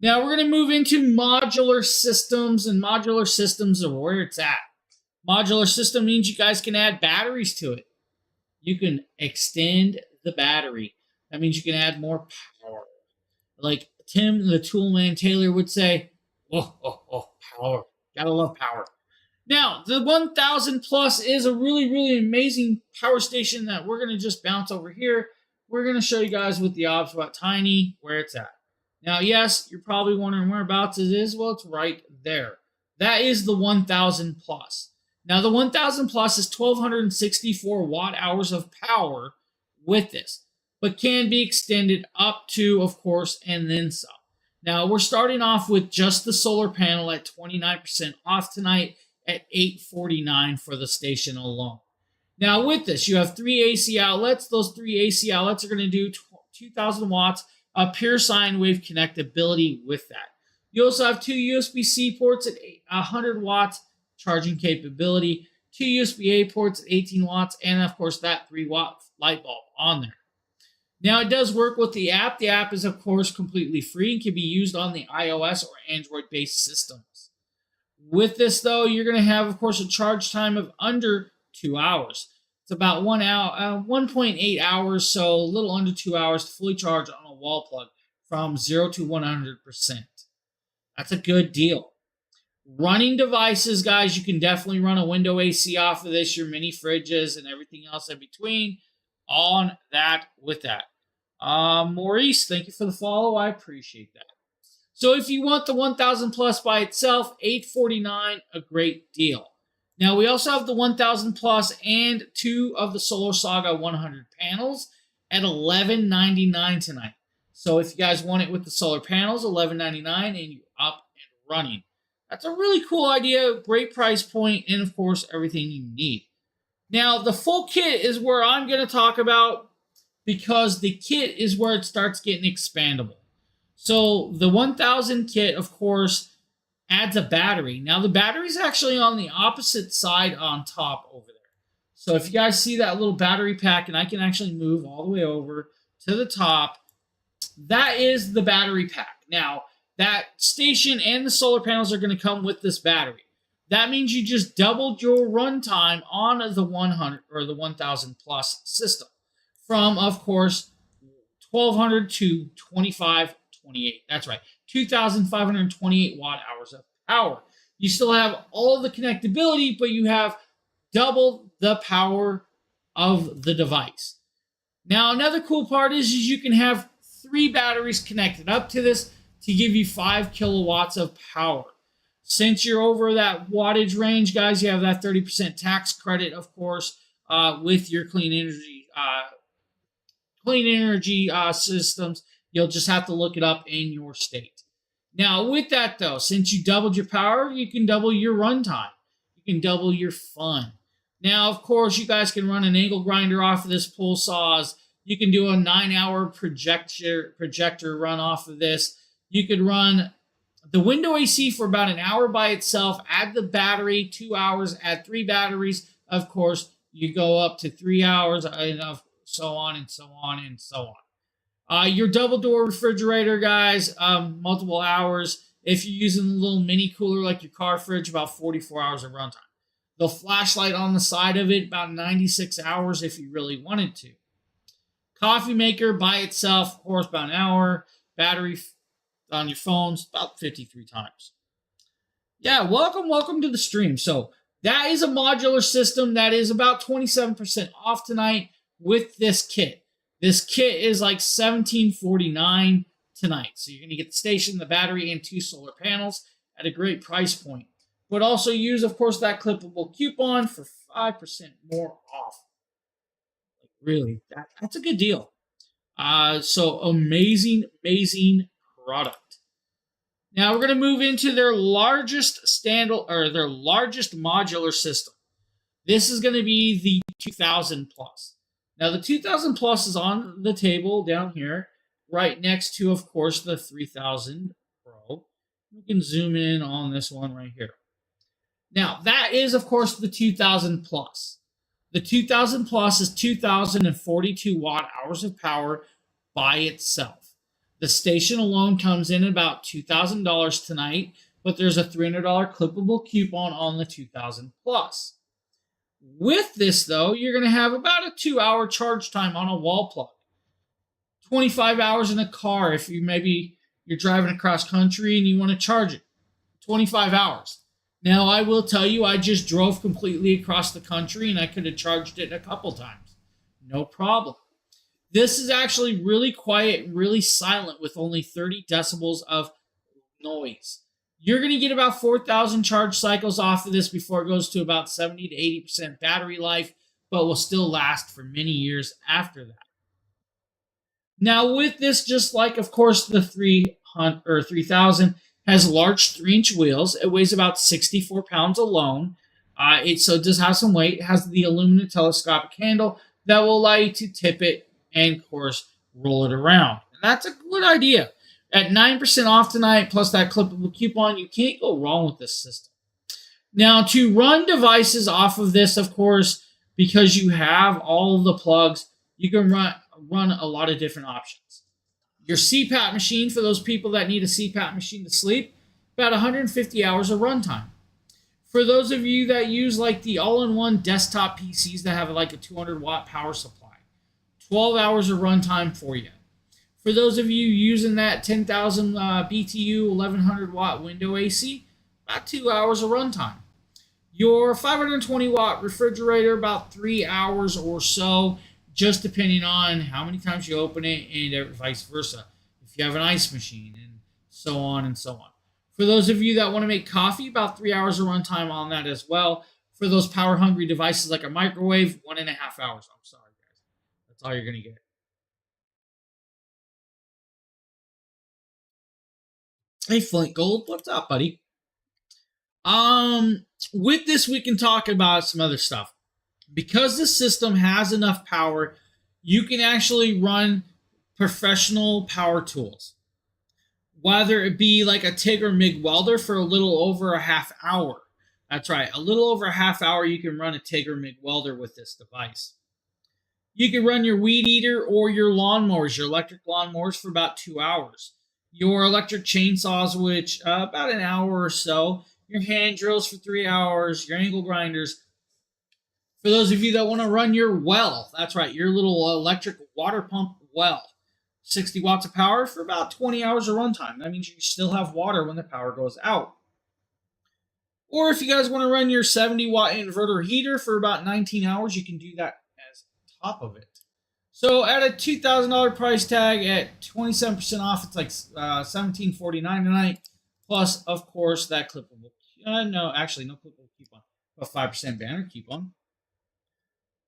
Now we're going to move into modular systems, and modular systems are where it's at. Modular system means you guys can add batteries to it. You can extend the battery. That means you can add more power. Like Tim, the Toolman Taylor would say, power. Gotta love power. Now, the 1000 plus is a really, really amazing power station that we're going to just bounce over here. We're going to show you guys with the obs about tiny, where it's at. Now, yes, you're probably wondering whereabouts it is. Well, it's right there. That is the 1000 plus. Now, the 1000 plus is 1264 watt hours of power with this, but can be extended up to, of course, and then some. Now, we're starting off with just the solar panel at 29% off tonight at $849 for the station alone. Now, with this, you have 3 AC outlets. Those 3 AC outlets are going to do 2,000 watts of pure sine wave connectability with that. You also have 2 USB-C ports at 100 watts charging capability, 2 USB-A ports at 18 watts, and, of course, that 3-watt light bulb on there. Now, it does work with the app. The app is, of course, completely free and can be used on the iOS or Android-based systems. With this, though, you're going to have, of course, a charge time of under 2 hours. It's about 1.8 hours, so a little under 2 hours to fully charge on a wall plug from 0 to 100%. That's a good deal. Running devices, guys, you can definitely run a window AC off of this, your mini fridges and everything else in between on that with that. Maurice, thank you for the follow. I appreciate that. So if you want the 1000 plus by itself, $849, a great deal. Now we also have the 1000 plus and 2 of the Solar Saga 100 panels at $11.99 tonight. So if you guys want it with the solar panels, $11.99, and you're up and running. That's a really cool idea, great price point, and of course everything you need. Now the full kit is where I'm going to talk about, because the kit is where it starts getting expandable. So the 1000 kit, of course, adds a battery. Now the battery's actually on the opposite side on top over there. So if you guys see that little battery pack, and I can actually move all the way over to the top, that is the battery pack. Now, that station and the solar panels are going to come with this battery. That means you just doubled your runtime on the 100 or the 1000 plus system from, of course, 1200 to 2528. That's right, 2528 watt hours of power. You still have all of the connectability, but you have double the power of the device. Now, another cool part is you can have 3 batteries connected up to this to give you 5 kilowatts of power. Since you're over that wattage range, guys, you have that 30% tax credit, of course, with your clean energy systems. You'll just have to look it up in your state. Now, with that, though, since you doubled your power, you can double your runtime. You can double your fun. Now, of course, you guys can run an angle grinder off of this pull saws. You can do a 9-hour projector run off of this. You could run the window AC for about an hour by itself, add the battery, 2 hours, add 3 batteries. Of course, you go up to 3 hours, and so on and so on and so on. Your double door refrigerator, guys, multiple hours. If you're using a little mini cooler like your car fridge, about 44 hours of runtime. The flashlight on the side of it, about 96 hours if you really wanted to. Coffee maker by itself, of course, about an hour. Battery on your phones, about 53 times. Yeah, welcome to the stream. So that is a modular system that is about 27% off tonight with this kit. This kit is like $17.49 tonight. So you're going to get the station, the battery, and 2 solar panels at a great price point. But also use, of course, that clippable coupon for 5% more off. Like, really, that's a good deal. So amazing product. Now we're going to move into their largest their largest modular system. This is going to be the 2000 Plus. Now the 2000 Plus is on the table down here, right next to, of course, the 3000 Pro. We can zoom in on this one right here. Now, that is, of course, the 2000 Plus. The 2000 Plus is 2042 watt hours of power by itself. The station alone comes in about $2,000 tonight, but there's a $300 clippable coupon on the 2000 Plus. With this, though, you're going to have about a 2-hour charge time on a wall plug. 25 hours in a car if you're driving across country and you want to charge it. 25 hours. Now, I will tell you, I just drove completely across the country and I could have charged it a couple times. No problem. This is actually really quiet and really silent with only 30 decibels of noise. You're going to get about 4,000 charge cycles off of this before it goes to about 70 to 80% battery life, but will still last for many years after that. Now, with this, just like, of course, the 3000, has large 3-inch wheels. It weighs about 64 pounds alone. So it does have some weight. It has the aluminum telescopic handle that will allow you to tip it and, of course, roll it around. And that's a good idea. At 9% off tonight, plus that clippable coupon, you can't go wrong with this system. Now, to run devices off of this, of course, because you have all of the plugs, you can run a lot of different options. Your CPAP machine, for those people that need a CPAP machine to sleep, about 150 hours of runtime. For those of you that use like the all-in-one desktop PCs that have like a 200 watt power supply, 12 hours of runtime for you. For those of you using that 10,000 BTU 1100 watt window AC, about 2 hours of runtime. Your 520 watt refrigerator, about 3 hours or so, just depending on how many times you open it and vice versa. If you have an ice machine and so on and so on. For those of you that want to make coffee, about 3 hours of runtime on that as well. For those power hungry devices like a microwave, 1.5 hours. I'm sorry, guys. That's all you're going to get. Hey, Flint Gold, what's up, buddy? With this, we can talk about some other stuff. Because the system has enough power, you can actually run professional power tools. whether it be like a TIG or MIG welder for a little over a half hour. That's right, a little over a half hour you can run a TIG or MIG welder with this device. You can run your weed eater or your lawnmowers, your electric lawnmowers, for about 2 hours. Your electric chainsaws, which about an hour or so. Your hand drills for 3 hours. Your angle grinders. For those of you that want to run your well, that's right, your little electric water pump well. 60 watts of power for about 20 hours of runtime. That means you still have water when the power goes out. Or if you guys want to run your 70-watt inverter heater for about 19 hours, you can do that as top of it. So at a $2,000 price tag at 27% off, it's like $1,749 tonight. Plus, of course, that clippable. No clippable coupon, but 5% banner coupon.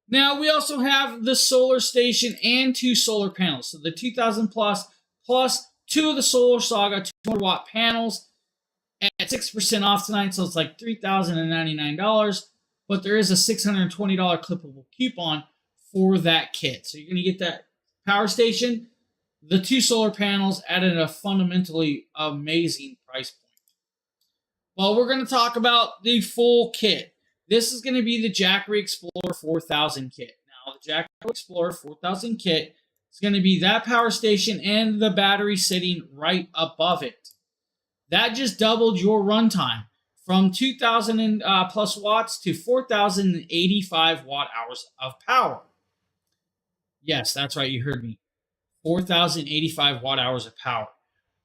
Now we also have the solar station and 2 solar panels. So the 2000 plus 2 of the Solar Saga 200-watt panels at 6% off tonight. So it's like $3,099. But there is a $620 clippable coupon for that kit. So you're going to get that power station, the 2 solar panels at a fundamentally amazing price point. Well, we're going to talk about the full kit. This is going to be the Jackery Explorer 4000 kit. Now, the Jackery Explorer 4000 kit is going to be that power station and the battery sitting right above it. That just doubled your runtime from 2,000 plus watts to 4,085 watt hours of power. Yes, that's right. You heard me. 4,085 watt hours of power,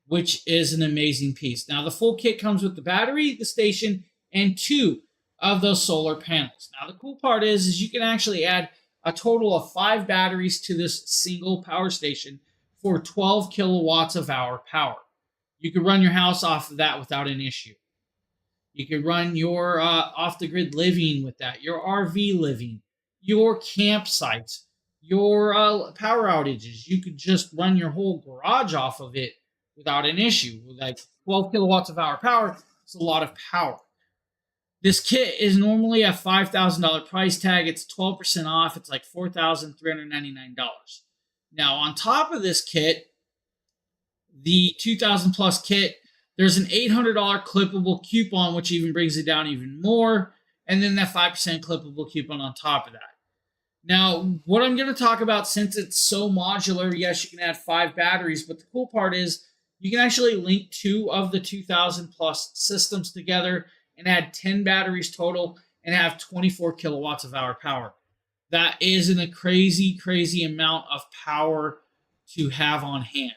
which is an amazing piece. Now, the full kit comes with the battery, the station, and 2 of those solar panels. Now, the cool part is you can actually add a total of 5 batteries to this single power station for 12 kilowatts of hour power. You could run your house off of that without an issue. You could run your off-the-grid living with that, your RV living, your campsites, your power outages. You could just run your whole garage off of it without an issue. With like 12 kilowatts of hour power, it's a lot of power. This kit is normally a $5,000 price tag. It's 12% off. It's like $4,399. Now, on top of this kit, the 2000 plus kit, there's an $800 clippable coupon, which even brings it down even more. And then that 5% clippable coupon on top of that. Now, what I'm going to talk about, since it's so modular, yes, you can add 5 batteries, but the cool part is you can actually link 2 of the 2000 plus systems together and add 10 batteries total and have 24 kilowatts of hour power. That is a crazy, crazy amount of power to have on hand.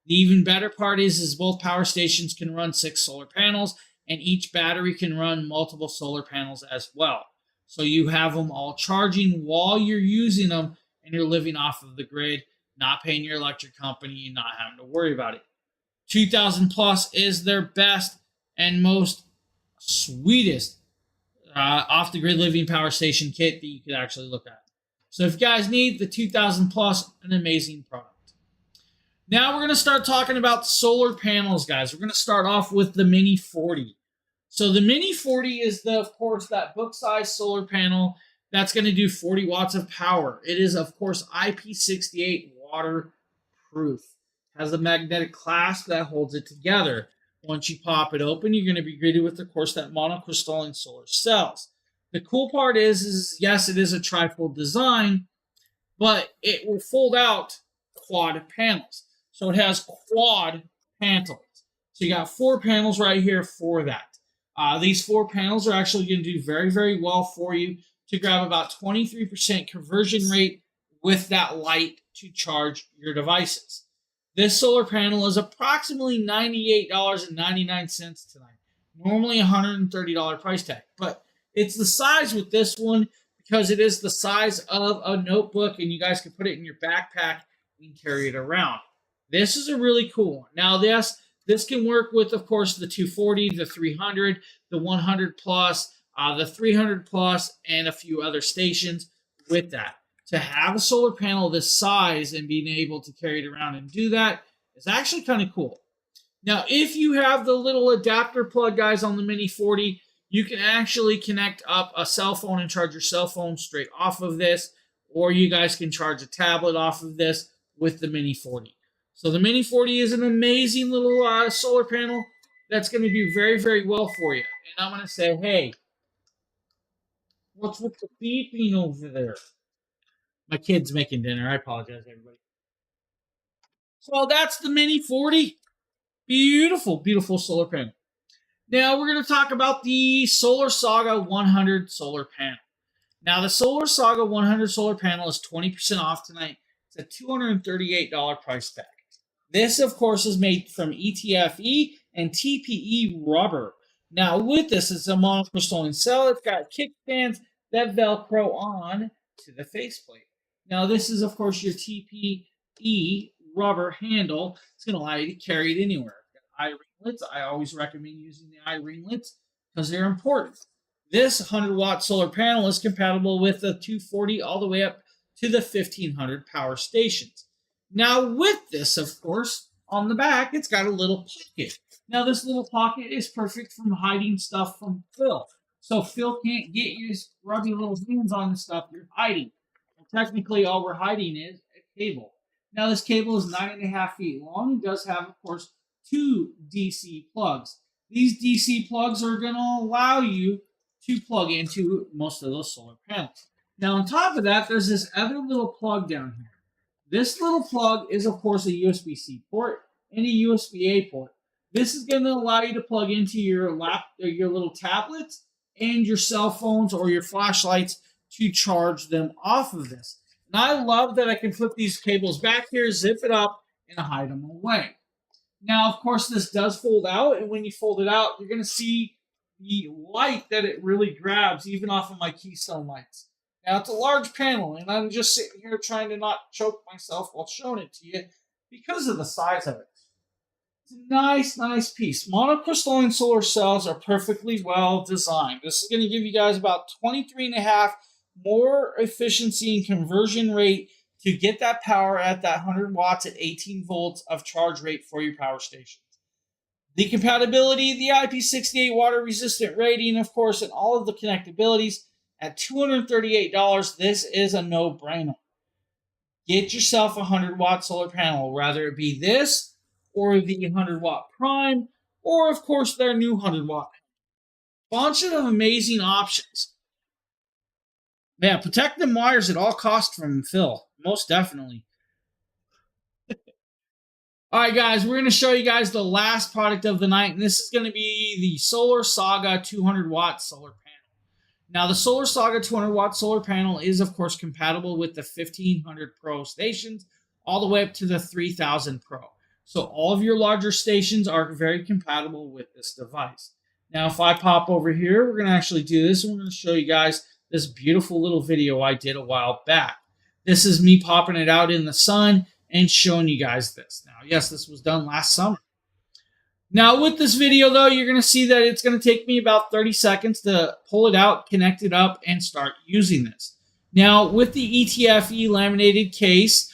The even better part is both power stations can run 6 solar panels, and each battery can run multiple solar panels as well. So you have them all charging while you're using them, and you're living off of the grid, not paying your electric company and not having to worry about it. 2000 plus is their best and most sweetest off-the-grid living power station kit that you could actually look at. So if you guys need the 2000 plus, an amazing product. Now we're going to start talking about solar panels, guys. We're going to start off with the Mini 40. So the Mini 40 is, of course, that book-sized solar panel that's going to do 40 watts of power. It is, of course, IP68 waterproof. Has a magnetic clasp that holds it together. Once you pop it open, you're going to be greeted with, of course, that monocrystalline solar cells. The cool part is yes, it is a trifold design, but it will fold out quad panels. So it has quad panels. So you got 4 panels right here for that. These 4 panels are actually going to do very, very well for you to grab about 23% conversion rate with that light to charge your devices. This solar panel is approximately $98.99 tonight. Normally $130 price tag. But it's the size with this one because it is the size of a notebook, and you guys can put it in your backpack and carry it around. This is a really cool one. Now, this can work with, of course, the 240, the 300, the 100 plus, the 300 plus, and a few other stations with that. To have a solar panel this size and being able to carry it around and do that is actually kind of cool. Now, if you have the little adapter plug, guys, on the Mini 40, you can actually connect up a cell phone and charge your cell phone straight off of this, or you guys can charge a tablet off of this with the Mini 40. So the Mini 40 is an amazing little solar panel that's going to do very, very well for you. And I'm going to say, hey, what's with the beeping over there? My kid's making dinner. I apologize, everybody. So that's the Mini 40. Beautiful, beautiful solar panel. Now we're going to talk about the Solar Saga 100 solar panel. Now the Solar Saga 100 solar panel is 20% off tonight. It's a $238 price tag. This, of course, is made from ETFE and TPE rubber. Now with this, it's a monocrystalline cell. It's got kickstands that Velcro on to the faceplate. Now this is, of course, your TPE rubber handle. It's going to allow you to carry it anywhere. Eye ringlets. I always recommend using the eye ringlets because they're important. This 100-watt solar panel is compatible with the 240 all the way up to the 1500 power stations. Now with this, of course, on the back, it's got a little pocket. Now this little pocket is perfect for hiding stuff from Phil. So Phil can't get you rubby little hands on the stuff you're hiding. Well, technically, all we're hiding is a cable. Now this cable is 9.5 feet long and does have, of course, 2 DC plugs. These DC plugs are going to allow you to plug into most of those solar panels. Now on top of that, there's this other little plug down here. This little plug is, of course, a USB-C port and a USB-A port. This is going to allow you to plug into your your little tablets and your cell phones or your flashlights to charge them off of this. And I love that I can flip these cables back here, zip it up, and hide them away. Now, of course, this does fold out, and when you fold it out, you're going to see the light that it really grabs, even off of my Keystone lights. Now, it's a large panel, and I'm just sitting here trying to not choke myself while showing it to you because of the size of it. It's a nice, nice piece. Monocrystalline solar cells are perfectly well designed. This is going to give you guys about 23.5 more efficiency and conversion rate to get that power at that 100 watts at 18 volts of charge rate for your power stations. The compatibility, the IP68 water resistant rating, of course, and all of the connectabilities at $238, this is a no-brainer. Get yourself a 100-watt solar panel, whether it be this or the 100-watt Prime, or, of course, their new 100-watt. Bunch of amazing options. Man, protect them wires at all costs from Phil. Most definitely. All right, guys, we're going to show you guys the last product of the night, and this is going to be the Solar Saga 200-watt solar panel. Now, the Solar Saga 200-watt solar panel is, of course, compatible with the 1500 Pro stations all the way up to the 3000 Pro. So all of your larger stations are very compatible with this device. Now, if I pop over here, we're going to actually do this, and we're going to show you guys this beautiful little video I did a while back. This is me popping it out in the sun and showing you guys this. Now, yes, this was done last summer. Now, with this video, though, you're going to see that it's going to take me about 30 seconds to pull it out, connect it up, and start using this. Now, with the ETFE laminated case,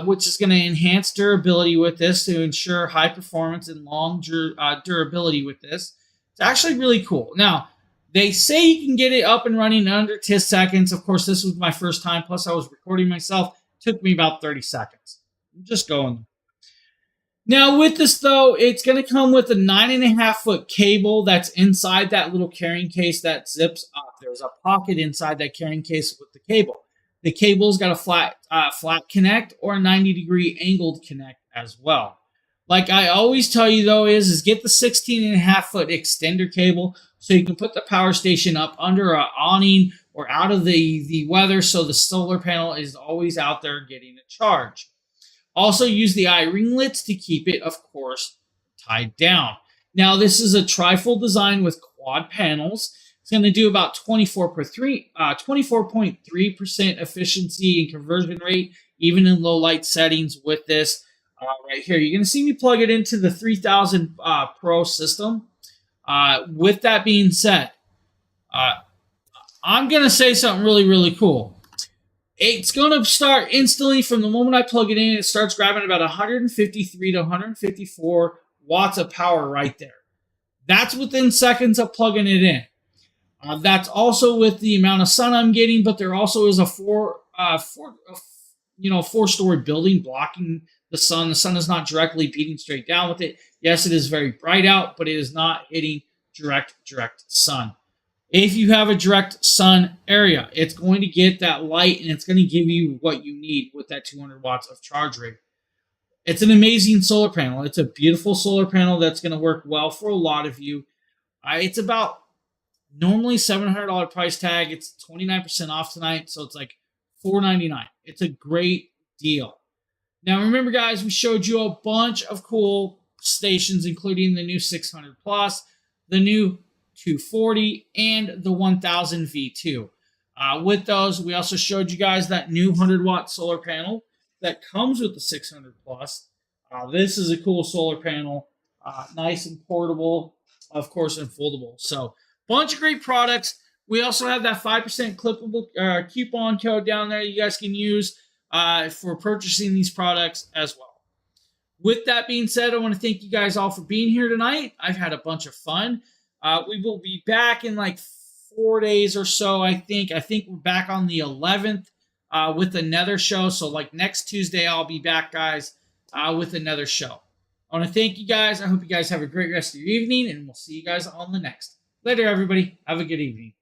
which is going to enhance durability with this to ensure high performance and long durability with this, it's actually really cool. Now, they say you can get it up and running in under 10 seconds. Of course, this was my first time, plus I was recording myself. It took me about 30 seconds. I'm just going. Now, with this, though, it's going to come with a 9.5-foot cable that's inside that little carrying case that zips up. There's a pocket inside that carrying case with the cable. The cable's got a flat connect or a 90-degree angled connect as well. Like I always tell you, though, is get the 16.5-foot extender cable so you can put the power station up under an awning or out of the weather so the solar panel is always out there getting a charge. Also use the eye ringlets to keep it, of course, tied down. Now, this is a trifold design with quad panels. It's going to do about 24.3% efficiency and conversion rate, even in low light settings with this. Right here, you're going to see me plug it into the 3000 Pro system. With that being said, I'm going to say something really, really cool. It's going to start instantly from the moment I plug it in. It starts grabbing about 153 to 154 watts of power right there. That's within seconds of plugging it in. That's also with the amount of sun I'm getting, but there also is a 4-story building blocking the sun. The sun is not directly beating straight down with it. Yes, it is very bright out, but it is not hitting direct sun. If you have a direct sun area, it's going to get that light and it's going to give you what you need with that 200 watts of charge rate. It's an amazing solar panel. It's a beautiful solar panel that's going to work well for a lot of you. It's about normally $700 price tag. It's 29% off tonight, so it's like $499. It's a great deal. Now, remember, guys, we showed you a bunch of cool stations, including the new 600 plus, the new 240, and the 1000 V2. With those, we also showed you guys that new 100-watt solar panel that comes with the 600 plus. This is a cool solar panel, nice and portable, of course, and foldable. So, bunch of great products. We also have that 5% clippable coupon code down there you guys can use for purchasing these products as well. With that being said, I want to thank you guys all for being here tonight. I've had a bunch of fun. We will be back in like 4 days or so, I think. I think we're back on the 11th with another show. So like next Tuesday, I'll be back, guys, with another show. I want to thank you guys. I hope you guys have a great rest of your evening, and we'll see you guys on the next. Later, everybody. Have a good evening.